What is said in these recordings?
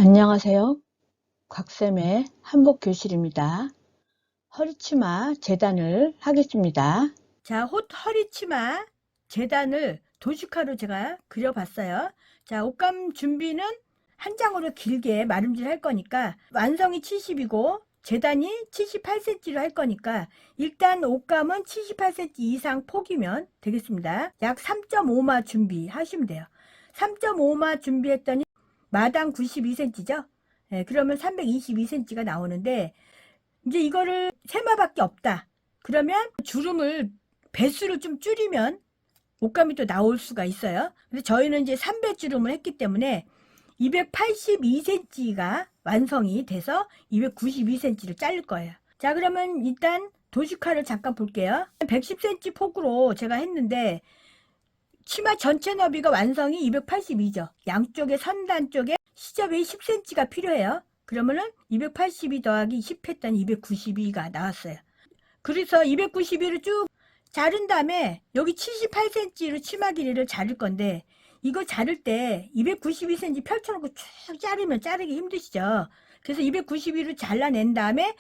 안녕하세요. 곽쌤의 한복교실입니다. 허리치마 재단을 하겠습니다. 자, 허리치마 재단을 도식화로 제가 그려봤어요. 자, 옷감 준비는 한 장으로 길게 마름질 할 거니까 완성이 70이고 재단이 78cm로 할 거니까 일단 옷감은 78cm 이상 폭이면 되겠습니다. 약 3.5마 준비하시면 돼요. 3.5마 준비했더니 마당 92cm죠. 네, 그러면 322cm가 나오는데 이제 이거를 3마밖에 없다. 그러면 주름을 배수를 좀 줄이면 옷감이 또 나올 수가 있어요. 근데 저희는 이제 3배 주름을 했기 때문에 282cm가 완성이 돼서 292cm를 자를 거예요. 자, 그러면 일단 도식화를 잠깐 볼게요. 110cm 폭으로 제가 했는데 치마 전체 너비가 완성이 282죠. 양쪽에 선단 쪽에 시접이 10cm가 필요해요. 그러면은 282 더하기 10 했더니 292가 나왔어요. 그래서 292를 쭉 자른 다음에 여기 78cm로 치마 길이를 자를 건데 이거 자를 때 292cm 펼쳐놓고 쭉 자르면 자르기 힘드시죠. 그래서 292로 잘라낸 다음에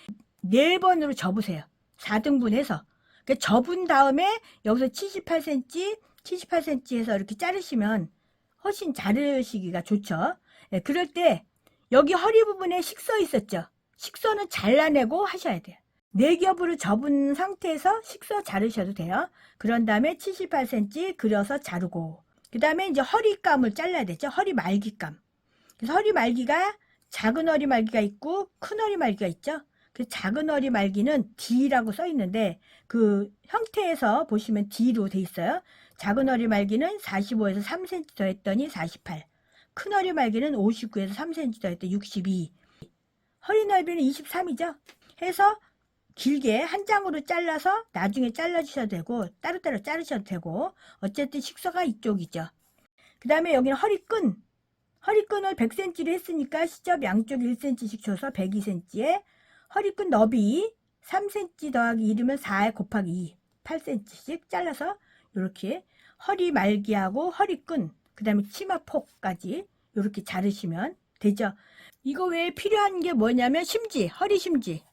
4번으로 접으세요. 4등분 해서. 그러니까 접은 다음에 여기서 78cm 해서 이렇게 자르시면 훨씬 자르시기가 좋죠. 네, 그럴 때 여기 허리 부분에 식서 있었죠. 식서는 잘라내고 하셔야 돼요. 4겹으로 접은 상태에서 식서 자르셔도 돼요. 그런 다음에 78cm 그려서 자르고 그 다음에 이제 허리감을 잘라야 되죠. 허리 말기감. 그래서 허리 말기가 작은 허리 말기가 있고 큰 허리 말기가 있죠. 그 작은 허리 말기는 D라고 써 있는데 그 형태에서 보시면 D로 돼 있어요. 작은 허리 말기는 45에서 3cm 더했더니 48. 큰 허리 말기는 59에서 3cm 더했더니 62. 허리 넓이는 23이죠. 해서 길게 한 장으로 잘라서 나중에 잘라주셔도 되고 따로따로 자르셔도 되고 어쨌든 식서가 이쪽이죠. 그 다음에 여기는 허리끈을 100cm로 했으니까 시접 양쪽 1cm씩 줘서 102cm에 허리끈 너비 3cm 더하기 1이면 4 곱하기 2 8cm씩 잘라서 이렇게 허리 말기하고 허리끈 그 다음에 치마폭까지 이렇게 자르시면 되죠. 이거 외에 필요한 게 뭐냐면 심지, 허리 심지.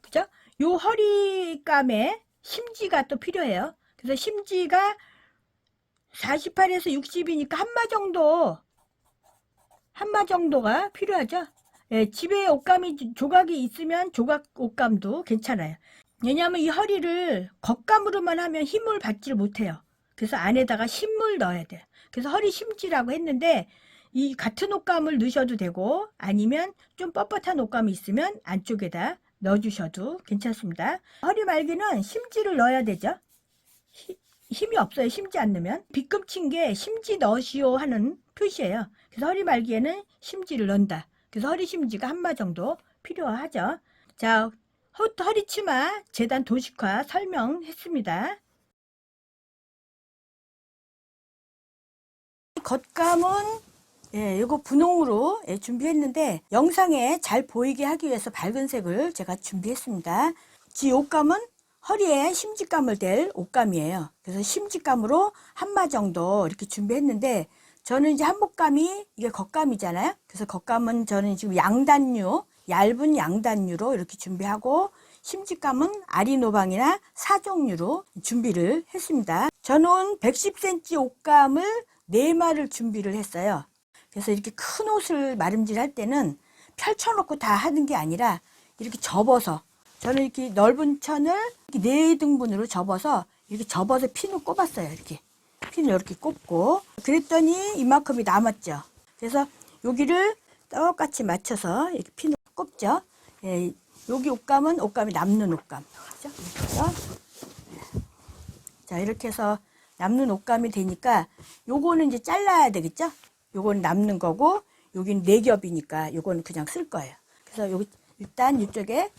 그죠? 요 허리감에 심지가 또 필요해요. 그래서 심지가 48에서 60이니까 한마 정도가 필요하죠. 예, 집에 옷감이 조각이 있으면 조각 옷감도 괜찮아요. 왜냐하면 이 허리를 겉감으로만 하면 힘을 받지를 못해요. 그래서 안에다가 심물 넣어야 돼요. 그래서 허리 심지라고 했는데 이 같은 옷감을 넣으셔도 되고 아니면 좀 뻣뻣한 옷감이 있으면 안쪽에다 넣어주셔도 괜찮습니다. 허리 말기는 심지를 넣어야 되죠. 힘이 없어요. 심지 안 넣으면. 빗금친 게 심지 넣으시오 하는 표시예요. 그래서 허리 말기에는 심지를 넣는다. 그래서 허리 심지가 한마 정도 필요하죠. 자, 허리치마 재단 도식화 설명했습니다. 겉감은 이거 분홍으로 준비했는데 영상에 잘 보이게 하기 위해서 밝은 색을 제가 준비했습니다. 이 옷감은 허리에 심지감을 댈 옷감이에요. 그래서 심지감으로 한마 정도 이렇게 준비했는데 저는 이제 한복감이 이게 겉감이잖아요. 그래서 겉감은 저는 지금 양단류, 얇은 양단류로 이렇게 준비하고 심지감은 아리노방이나 사종류로 준비를 했습니다. 저는 110cm 옷감을 4마를 준비를 했어요. 그래서 이렇게 큰 옷을 마름질 할 때는 펼쳐놓고 다 하는 게 아니라 이렇게 접어서 저는 이렇게 넓은 천을 이렇게 4등분으로 접어서 핀을 꼽았어요. 이렇게 핀을 이렇게 꼽고 그랬더니 이만큼이 남았죠. 그래서 여기를 똑같이 맞춰서 이렇게 핀을 꼽죠. 예, 여기 옷감이 남는 옷감. 그렇죠? 자, 이렇게 해서 남는 옷감이 되니까 요거는 이제 잘라야 되겠죠? 요거는 남는 거고 여기는 4겹이니까 요거는 그냥 쓸 거예요. 그래서 여기 일단 이쪽에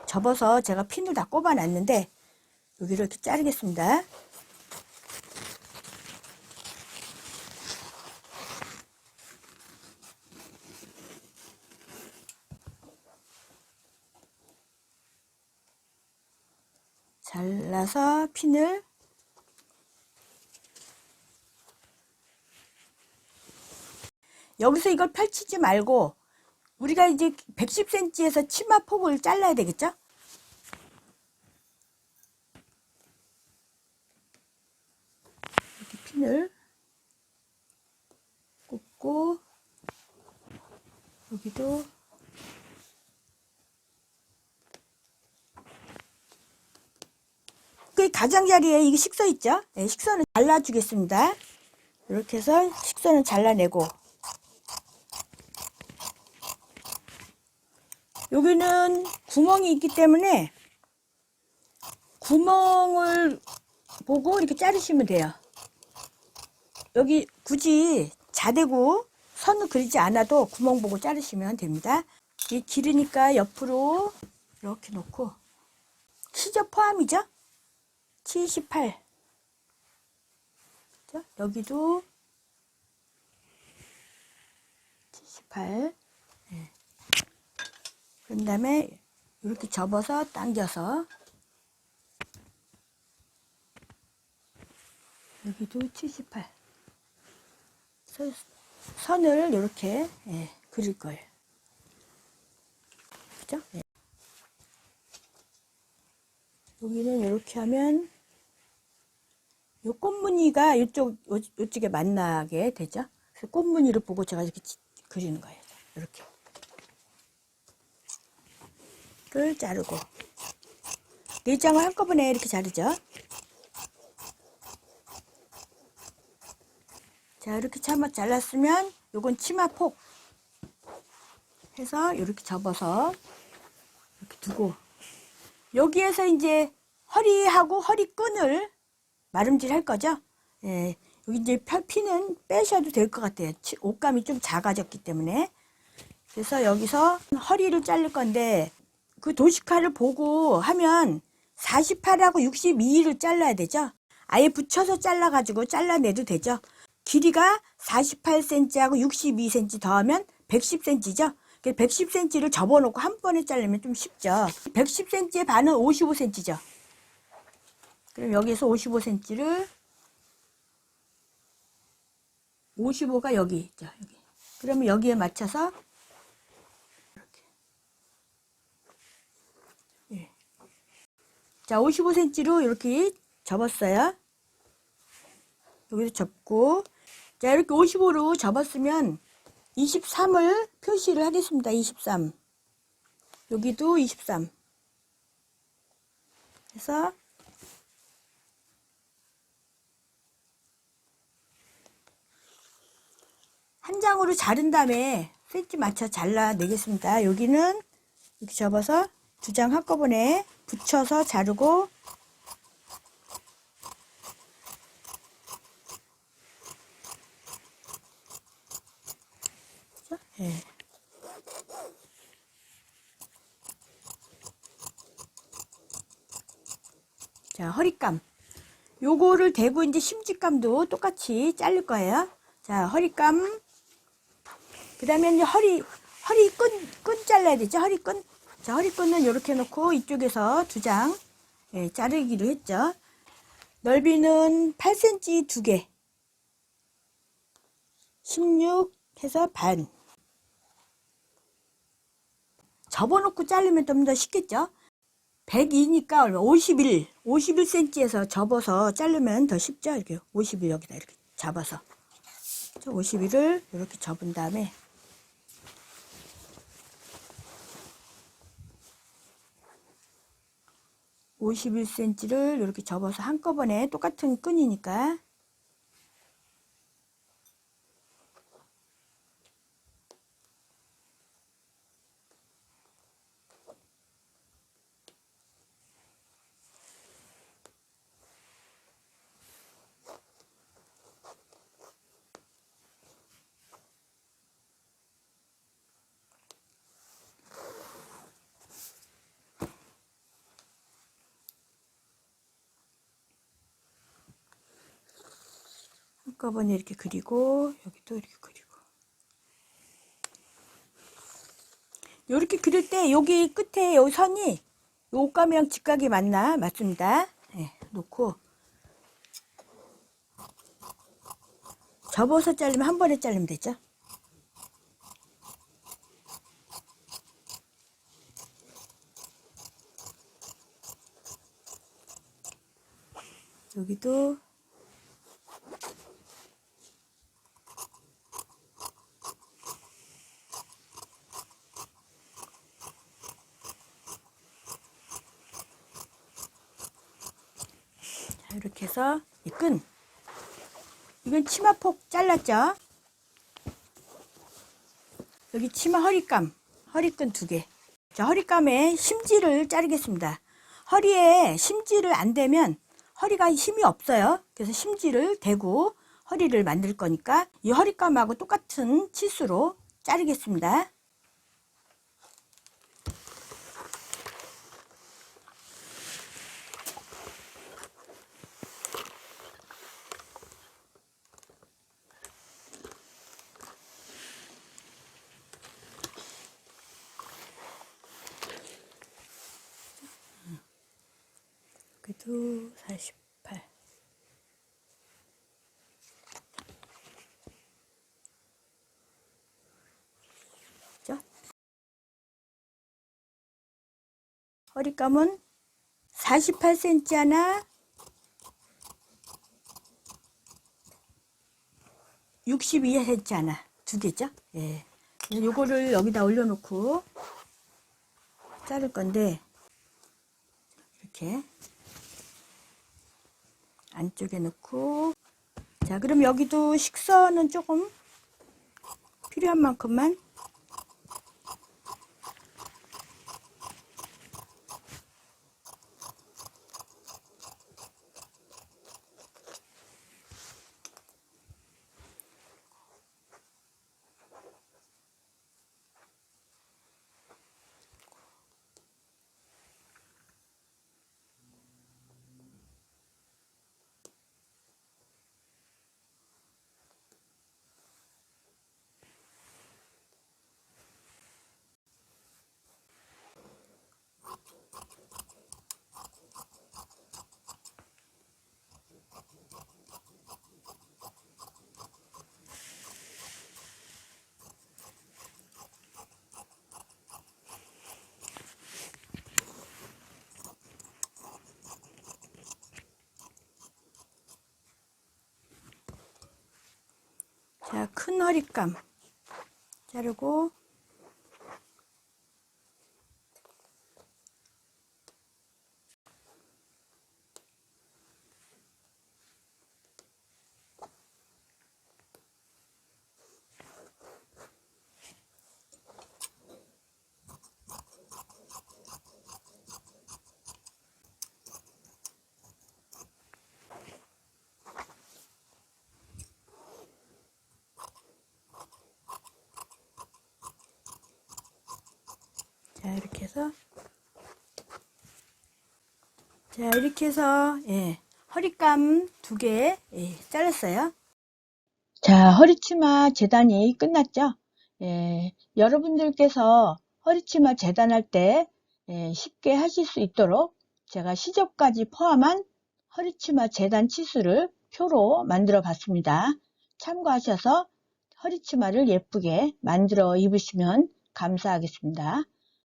접어서 제가 핀을 다 꼽아 놨는데 여기를 이렇게 자르겠습니다. 잘라서 핀을 여기서 이걸 펼치지 말고 우리가 이제 110cm에서 치마 폭을 잘라야 되겠죠? 이렇게 핀을 꽂고 여기도 그 가장자리에 이게 식서 있죠? 네, 식서는 잘라주겠습니다. 이렇게 해서 식서는 잘라내고 여기는 구멍이 있기 때문에 구멍을 보고 이렇게 자르시면 돼요. 여기 굳이 자대고 선을 그리지 않아도 구멍 보고 자르시면 됩니다. 이 길으니까 옆으로 이렇게 놓고 시접 포함이죠? 78. 여기도 78. 네. 그런 다음에 이렇게 접어서 당겨서 여기도 78. 선을 이렇게 그릴 거예요. 그죠? 네. 여기는 이렇게 하면 이 꽃무늬가 이쪽에 만나게 되죠. 그래서 꽃무늬를 보고 제가 이렇게 그리는 거예요. 이렇게. 를 자르고. 내장을 한꺼번에 이렇게 자르죠. 자, 이렇게 잘랐으면 요건 치마폭 해서 이렇게 접어서 이렇게 두고 여기에서 이제 허리하고 허리끈을 마름질 할 거죠. 예, 여기 이제 피는 빼셔도 될 것 같아요. 옷감이 좀 작아졌기 때문에. 그래서 여기서 허리를 자를 건데 그 도식화를 보고 하면 48하고 62를 잘라야 되죠. 아예 붙여서 잘라가지고 잘라내도 되죠. 길이가 48cm하고 62cm 더하면 110cm죠. 110cm를 접어놓고 한 번에 자르면 좀 쉽죠. 110cm의 반은 55cm죠. 그럼 여기에서 55cm를 55가 여기 있죠. 여기. 그러면 여기에 맞춰서 이렇게. 예. 자, 55cm로 이렇게 접었어요. 여기서 접고 자, 이렇게 55로 접었으면 23을 표시를 하겠습니다. 23. 여기도 23. 그래서 한 장으로 자른 다음에 센치 맞춰 잘라내겠습니다. 여기는 이렇게 접어서 두 장 한꺼번에 붙여서 자르고 예. 자, 허리감. 요거를 대고 이제 심지감도 똑같이 자를 거예요. 자, 허리감. 그 다음에 이제 끈 잘라야 되죠. 허리끈. 자, 허리끈은 이렇게 놓고 이쪽에서 두 장 자르기로 했죠. 넓이는 8cm 두 개. 16 해서 반. 접어놓고 자르면 좀 더 쉽겠죠? 102니까 얼마? 51cm에서 접어서 자르면 더 쉽죠? 이렇게 51 여기다 이렇게 잡아서 51을 이렇게 접은 다음에 (51cm를) 이렇게 접어서 한꺼번에 똑같은 끈이니까 한꺼번에 이렇게 그리고 여기도 이렇게 그리고 이렇게 그릴 때 여기 끝에 요 선이 요 옷감이랑 직각이 맞습니다. 네, 놓고 접어서 자르면 한 번에 자르면 되죠. 여기도 자, 이렇게 해서 이 끈, 이건 치마폭 잘랐죠. 여기 치마 허리끈 2개. 자, 허리감에 심지를 자르겠습니다. 허리에 심지를 안 대면 허리가 힘이 없어요. 그래서 심지를 대고 허리를 만들 거니까 이 허리감하고 똑같은 치수로 자르겠습니다. 그래도 48. 그죠? 허리감은 48cm 하나, 62cm 하나, 두 개죠? 예. 요거를 여기다 올려놓고 자를 건데, 이렇게 안쪽에 넣고, 자, 그럼 여기도 식선은 조금 필요한 만큼만 자, 큰 허리감 자르고, 자, 이렇게 해서, 자, 이렇게 해서, 예, 허리감 2개, 예, 잘랐어요. 자, 허리치마 재단이 끝났죠? 예, 여러분들께서 허리치마 재단할 때 쉽게 하실 수 있도록 제가 시접까지 포함한 허리치마 재단 치수를 표로 만들어 봤습니다. 참고하셔서 허리치마를 예쁘게 만들어 입으시면 감사하겠습니다.